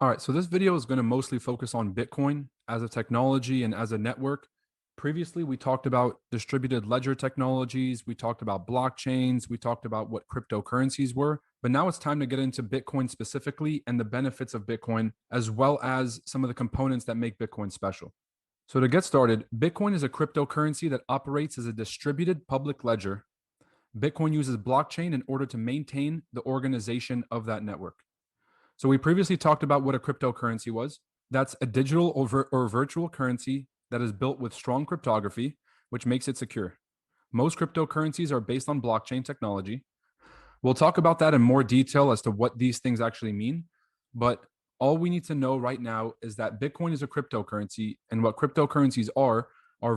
All right, so this video is going to mostly focus on Bitcoin as a technology and as a network. Previously, we talked about distributed ledger technologies, we talked about blockchains, we talked about what cryptocurrencies were, but now it's time to get into Bitcoin specifically and the benefits of Bitcoin, as well as some of the components that make Bitcoin special. So, to get started, Bitcoin is a cryptocurrency that operates as a distributed public ledger. Bitcoin uses blockchain in order to maintain the organization of that network. So we previously talked about what a cryptocurrency was. That's a digital or virtual currency that is built with strong cryptography, which makes it secure. Most cryptocurrencies are based on blockchain technology. We'll talk about that in more detail as to what these things actually mean. But all we need to know right now is that Bitcoin is a cryptocurrency, and what cryptocurrencies are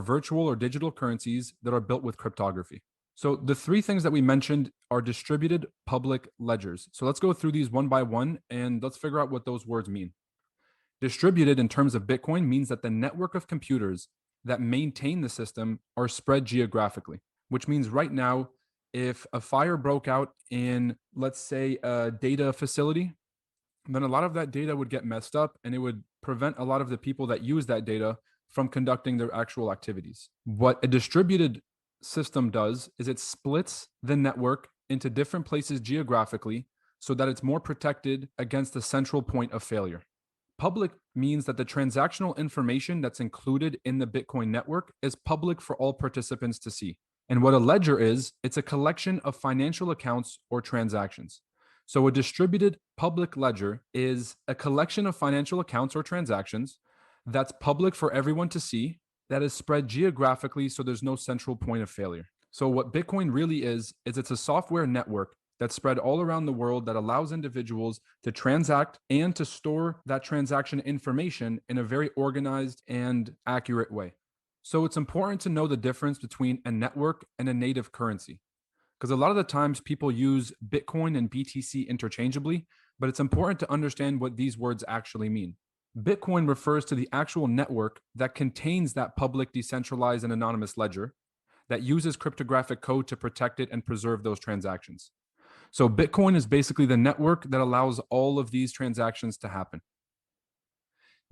virtual or digital currencies that are built with cryptography. So the three things that we mentioned are distributed public ledgers. So let's go through these one by one and let's figure out what those words mean. Distributed in terms of Bitcoin means that the network of computers that maintain the system are spread geographically, which means right now, if a fire broke out in, let's say, a data facility, then a lot of that data would get messed up and it would prevent a lot of the people that use that data from conducting their actual activities. What a distributed system does is it splits the network into different places geographically so that it's more protected against the central point of failure. Public means that the transactional information that's included in the Bitcoin network is public for all participants to see. And what a ledger is, it's a collection of financial accounts or transactions. So a distributed public ledger is a collection of financial accounts or transactions that's public for everyone to see, that is spread geographically so there's no central point of failure. So what Bitcoin really is it's a software network that's spread all around the world that allows individuals to transact and to store that transaction information in a very organized and accurate way. So it's important to know the difference between a network and a native currency, because a lot of the times people use Bitcoin and BTC interchangeably, but it's important to understand what these words actually mean. Bitcoin refers to the actual network that contains that public, decentralized, and anonymous ledger that uses cryptographic code to protect it and preserve those transactions. So Bitcoin is basically the network that allows all of these transactions to happen.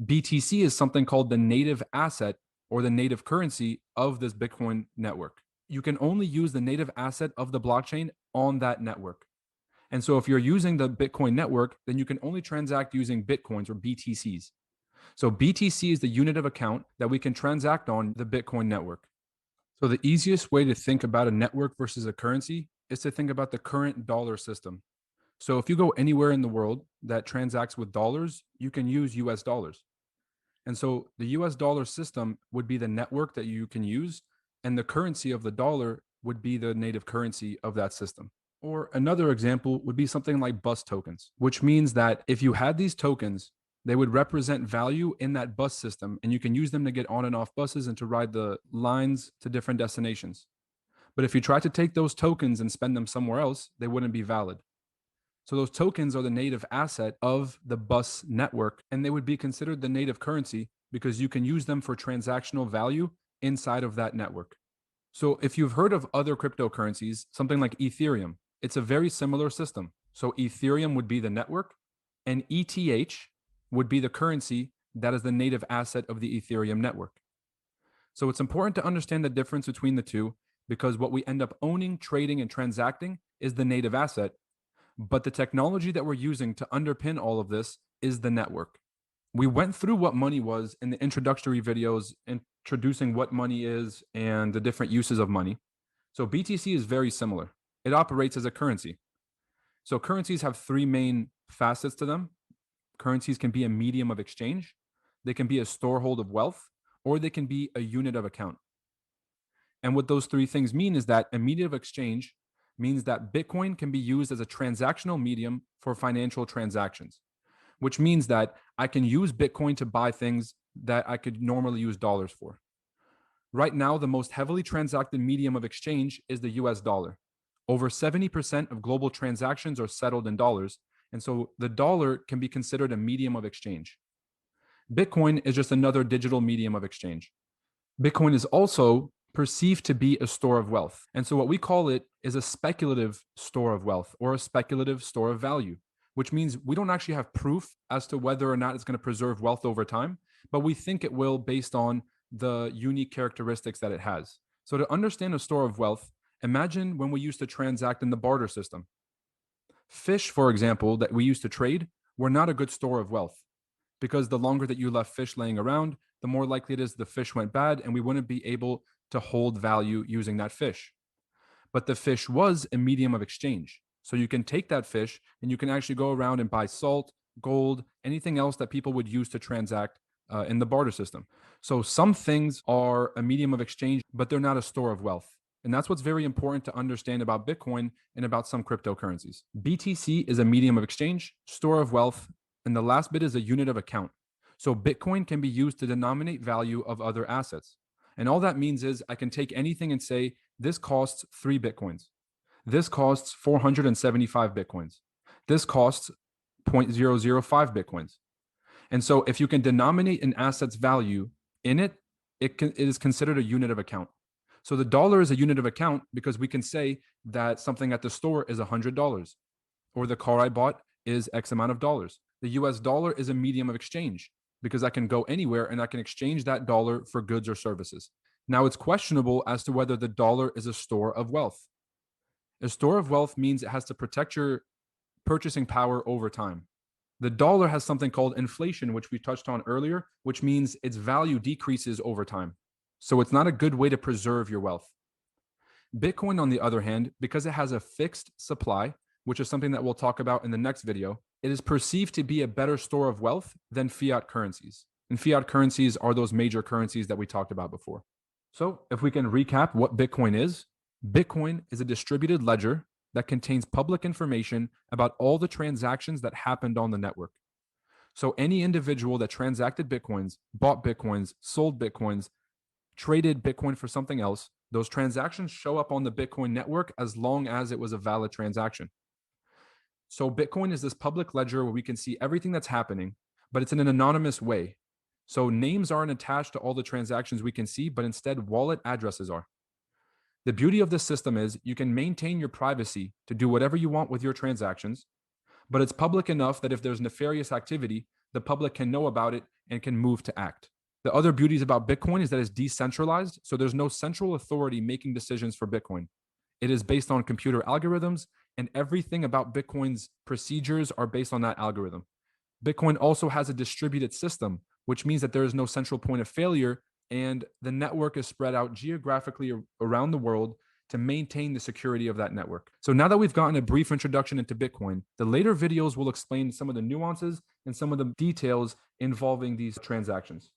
BTC is something called the native asset or the native currency of this Bitcoin network. You can only use the native asset of the blockchain on that network. And so if you're using the Bitcoin network, then you can only transact using Bitcoins or BTCs. So BTC is the unit of account that we can transact on the Bitcoin network. So the easiest way to think about a network versus a currency is to think about the current dollar system. So if you go anywhere in the world that transacts with dollars, you can use US dollars. And so the US dollar system would be the network that you can use, and the currency of the dollar would be the native currency of that system. Or another example would be something like bus tokens, which means that if you had these tokens, they would represent value in that bus system, and you can use them to get on and off buses and to ride the lines to different destinations. But if you try to take those tokens and spend them somewhere else, they wouldn't be valid. So those tokens are the native asset of the bus network, and they would be considered the native currency because you can use them for transactional value inside of that network. So if you've heard of other cryptocurrencies, something like Ethereum, it's a very similar system. So Ethereum would be the network, and ETH would be the currency that is the native asset of the Ethereum network. So it's important to understand the difference between the two, because what we end up owning, trading, and transacting is the native asset, but the technology that we're using to underpin all of this is the network. We went through what money was in the introductory videos, introducing what money is and the different uses of money. So BTC is very similar. It operates as a currency. So currencies have three main facets to them. Currencies can be a medium of exchange, they can be a storehold of wealth, or they can be a unit of account. And what those three things mean is that a medium of exchange means that Bitcoin can be used as a transactional medium for financial transactions, which means that I can use Bitcoin to buy things that I could normally use dollars for. Right now, the most heavily transacted medium of exchange is the US dollar. Over 70% of global transactions are settled in dollars, and so the dollar can be considered a medium of exchange. Bitcoin is just another digital medium of exchange. Bitcoin is also perceived to be a store of wealth. And so what we call it is a speculative store of wealth or a speculative store of value, which means we don't actually have proof as to whether or not it's going to preserve wealth over time, but we think it will based on the unique characteristics that it has. So to understand a store of wealth, imagine when we used to transact in the barter system. Fish, for example, that we used to trade were not a good store of wealth because the longer that you left fish laying around, the more likely it is the fish went bad and we wouldn't be able to hold value using that fish. But the fish was a medium of exchange. So you can take that fish and you can actually go around and buy salt, gold, anything else that people would use to transact in the barter system. So some things are a medium of exchange, but they're not a store of wealth. And that's what's very important to understand about Bitcoin and about some cryptocurrencies. BTC is a medium of exchange, store of wealth, and the last bit is a unit of account. So Bitcoin can be used to denominate value of other assets. And all that means is I can take anything and say, this costs 3 Bitcoins. This costs 475 Bitcoins. This costs 0.005 Bitcoins. And so if you can denominate an asset's value in it, it is considered a unit of account. So the dollar is a unit of account because we can say that something at the store is $100 or the car I bought is X amount of dollars. The US dollar is a medium of exchange because I can go anywhere and I can exchange that dollar for goods or services. Now, it's questionable as to whether the dollar is a store of wealth. A store of wealth means it has to protect your purchasing power over time. The dollar has something called inflation, which we touched on earlier, which means its value decreases over time. So it's not a good way to preserve your wealth. Bitcoin, on the other hand, because it has a fixed supply, which is something that we'll talk about in the next video, it is perceived to be a better store of wealth than fiat currencies. And fiat currencies are those major currencies that we talked about before. So if we can recap what Bitcoin is a distributed ledger that contains public information about all the transactions that happened on the network. So any individual that transacted Bitcoins, bought Bitcoins, sold Bitcoins, traded Bitcoin for something else, those transactions show up on the Bitcoin network as long as it was a valid transaction. So Bitcoin is this public ledger where we can see everything that's happening, but it's in an anonymous way. So names aren't attached to all the transactions we can see, but instead wallet addresses are. The beauty of this system is you can maintain your privacy to do whatever you want with your transactions, but it's public enough that if there's nefarious activity, the public can know about it and can move to act. The other beauties about Bitcoin is that it's decentralized, so there's no central authority making decisions for Bitcoin. It is based on computer algorithms, and everything about Bitcoin's procedures are based on that algorithm. Bitcoin also has a distributed system, which means that there is no central point of failure, and the network is spread out geographically around the world to maintain the security of that network. So now that we've gotten a brief introduction into Bitcoin, the later videos will explain some of the nuances and some of the details involving these transactions.